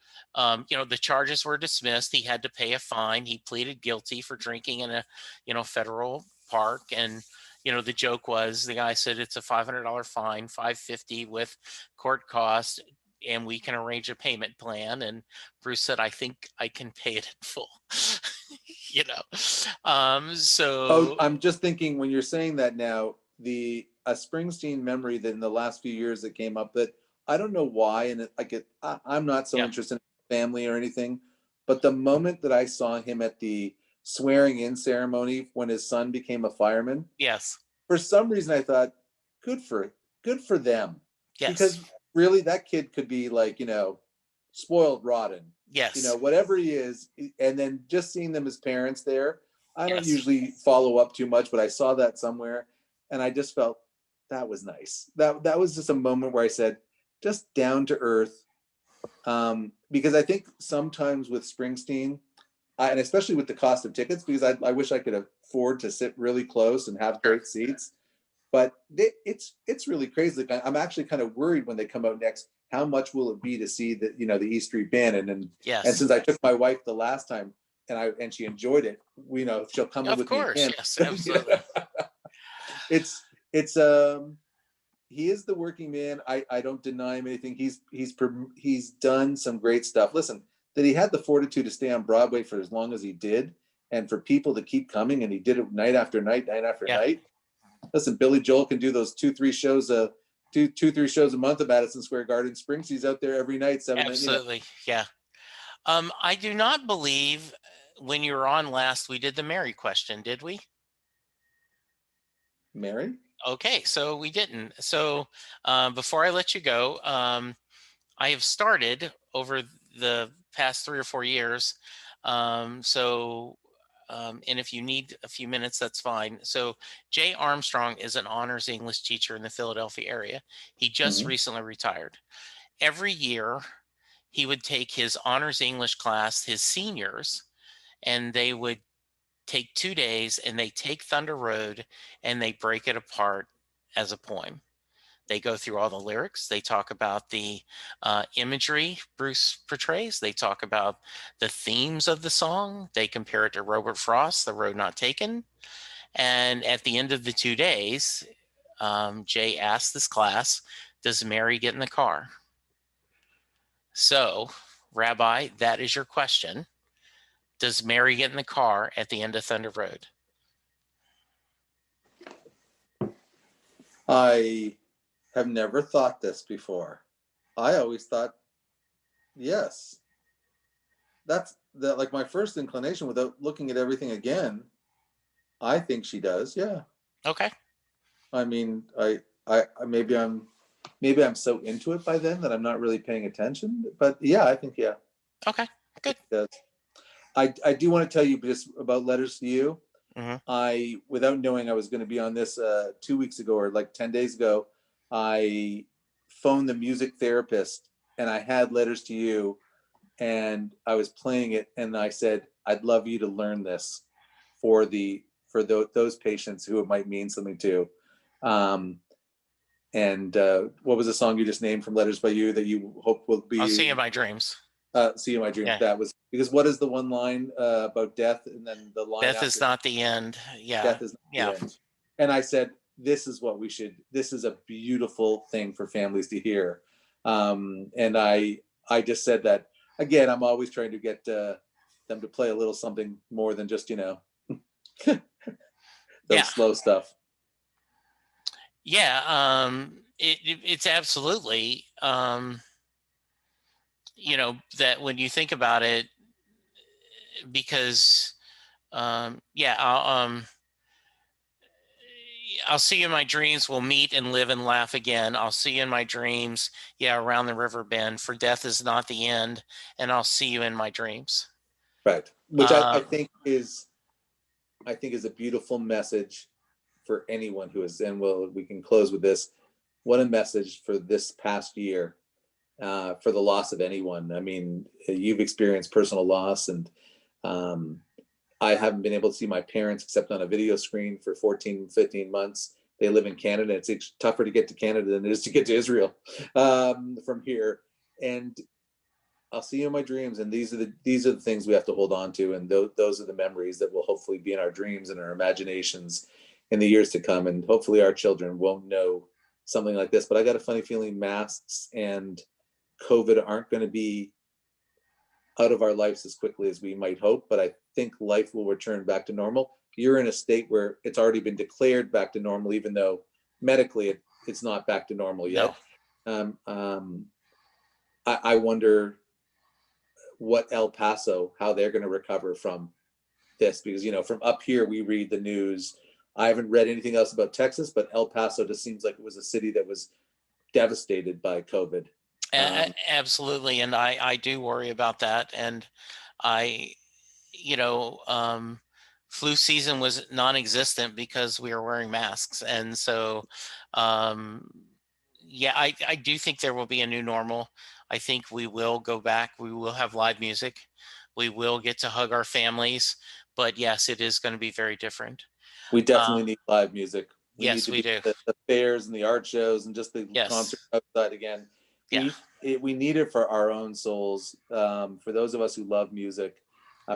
charges were dismissed. He had to pay a fine. He pleaded guilty for drinking in a, federal park. And, the joke was, the guy said it's a $500 fine, $550 with court costs, and we can arrange a payment plan. And Bruce said, I think I can pay it in full. Oh, I'm just thinking when you're saying that now, a Springsteen memory that in the last few years that came up, that I don't know why, and I'm not so interested in family or anything, but the moment that I saw him at the swearing in ceremony when his son became a fireman, yes, for some reason I thought, good for them, yes, because really that kid could be like, spoiled rotten, yes, whatever he is. And then just seeing them as parents there, I don't yes, usually follow up too much, but I saw that somewhere and I just felt that was nice. That was just a moment where I said, just down to earth. Because I think sometimes with Springsteen, and especially with the cost of tickets, because I wish I could afford to sit really close and have great seats, but it's really crazy. Like, I'm actually kind of worried when they come out next, how much will it be to see the the E Street Band, and since I took my wife the last time and she enjoyed it, she'll come in with me again. Yes, absolutely. It's he is the working man. I don't deny him anything. He's done some great stuff. Listen, that he had the fortitude to stay on Broadway for as long as he did, and for people to keep coming, and he did it night after night, night. Listen, Billy Joel can do those 2-3 shows a month at Madison Square Garden. Springsteen's out there every night, 7 nights. Absolutely, yeah. I do not believe when you were on last we did the Mary question, did we? Mary? Okay, so we didn't. So before I let you go, I have started over the past 3 or 4 years. And if you need a few minutes, that's fine. So Jay Armstrong is an honors English teacher in the Philadelphia area. He just recently retired. Every year, he would take his honors English class, his seniors, and they would take 2 days, and they take Thunder Road and they break it apart as a poem. They go through all the lyrics. They talk about the imagery Bruce portrays. They talk about the themes of the song. They compare it to Robert Frost, The Road Not Taken. And at the end of the 2 days, Jay asked this class, does Mary get in the car? So, Rabbi, that is your question. Does Mary get in the car at the end of Thunder Road? I have never thought this before. I always thought, yes. That's like my first inclination without looking at everything again. I think she does. Yeah. Okay. I mean, I maybe I'm so into it by then that I'm not really paying attention. But yeah, I think yeah. Okay. Good. I do want to tell you just about Letters to You. I, without knowing I was going to be on this 2 weeks ago or like 10 days ago, I phoned the music therapist and I had Letters to You and I was playing it and I said, I'd love you to learn this for those patients who it might mean something to. What was the song you just named from Letters by You that you hope will be? I'll see you in my dreams. See you in my dreams. Yeah. That was because what is the one line about death, and then the line death after, is not the end. Yeah. Death is not the end. And I said, this is what we should. This is a beautiful thing for families to hear. And I just said that again. I'm always trying to get them to play a little something more than just those slow stuff. Yeah. It's absolutely. That when you think about it, because I'll see you in my dreams, we'll meet and live and laugh again. I'll see you in my dreams, around the river bend, for death is not the end, and I'll see you in my dreams. Right, which I think is a beautiful message for anyone who is, and we can close with this. What a message for this past year. For the loss of anyone. I mean, you've experienced personal loss, and I haven't been able to see my parents except on a video screen for 14, 15 months. They live in Canada. It's tougher to get to Canada than it is to get to Israel from here. And I'll see you in my dreams. And these are the things we have to hold on to. And those are the memories that will hopefully be in our dreams and our imaginations in the years to come. And hopefully our children won't know something like this. But I got a funny feeling masks and COVID aren't going to be out of our lives as quickly as we might hope. But I think life will return back to normal. You're in a state where it's already been declared back to normal, even though medically it's not back to normal yet. No. I wonder what El Paso, how they're going to recover from this, because, you know, from up here, we read the news. I haven't read anything else about Texas, but El Paso just seems like it was a city that was devastated by COVID. Absolutely. And I do worry about that. And I, flu season was non-existent because we were wearing masks. And so, yeah, I do think there will be a new normal. I think we will go back. We will have live music. We will get to hug our families. But yes, it is going to be very different. We definitely need live music. Yes, we do. The fairs and the art shows and just the concert outside again. We need it for our own souls. For those of us who love music,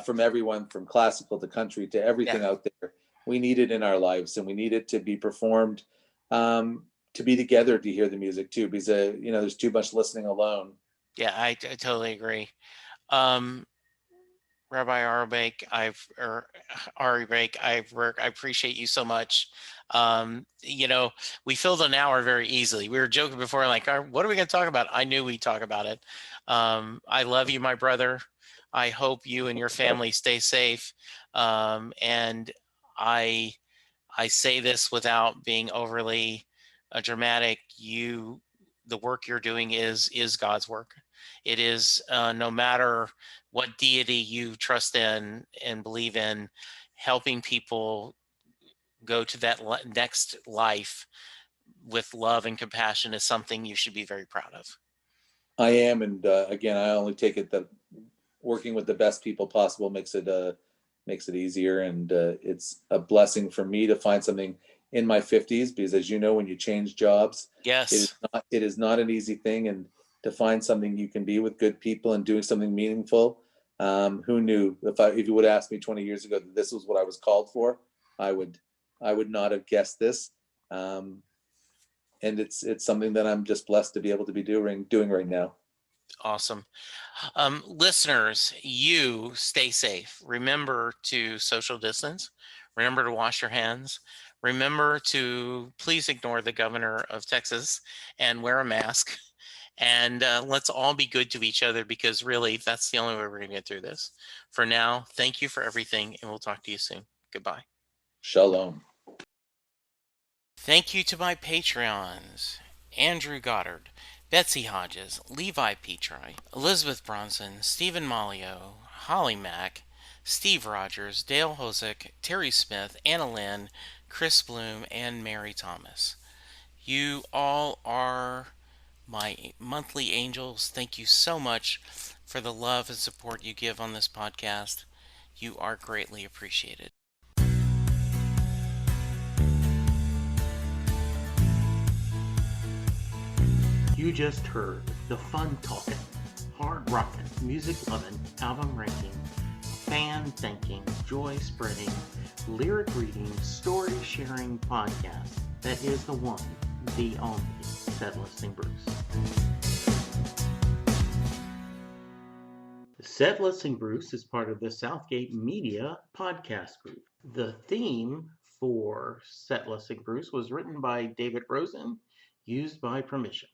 from everyone from classical to country to everything out there, we need it in our lives, and we need it to be performed, to be together to hear the music too, because there's too much listening alone. Yeah, I totally agree. Rabbi Arye Berk, I appreciate you so much. We filled an hour very easily. We were joking before, like, what are we going to talk about? I knew we'd talk about it. I love you, my brother. I hope you and your family stay safe. And I say this without being overly dramatic. The work you're doing is God's work. It is, no matter what deity you trust in and believe in, helping people go to that next life with love and compassion is something you should be very proud of. I am, and again, I only take it that working with the best people possible makes it easier, and it's a blessing for me to find something in my 50s, because, as you know, when you change jobs, yes, it is not an easy thing, and to find something you can be with good people and doing something meaningful. Who knew? If you would have asked me 20 years ago that this was what I was called for, I would not have guessed this. And it's something that I'm just blessed to be able to be doing right now. Awesome. Listeners, you stay safe. Remember to social distance. Remember to wash your hands. Remember to please ignore the governor of Texas and wear a mask. And let's all be good to each other, because really that's the only way we're going to get through this. For now, thank you for everything, and we'll talk to you soon. Goodbye. Shalom. Thank you to my Patreons: Andrew Goddard, Betsy Hodges, Levi Petri, Elizabeth Bronson, Stephen Malio, Holly Mack, Steve Rogers, Dale Hosick, Terry Smith, Anna Lynn, Chris Bloom, and Mary Thomas. You all are my monthly angels. Thank you so much for the love and support you give on this podcast. You are greatly appreciated. You just heard the fun talking, hard rocking, music loving, album ranking, fan thinking, joy spreading, lyric reading, story sharing podcast that is the one, the only Set Listing Bruce. Set Listing Bruce is part of the Southgate Media podcast group. The theme for Set Listing Bruce was written by David Rosen, used by permission.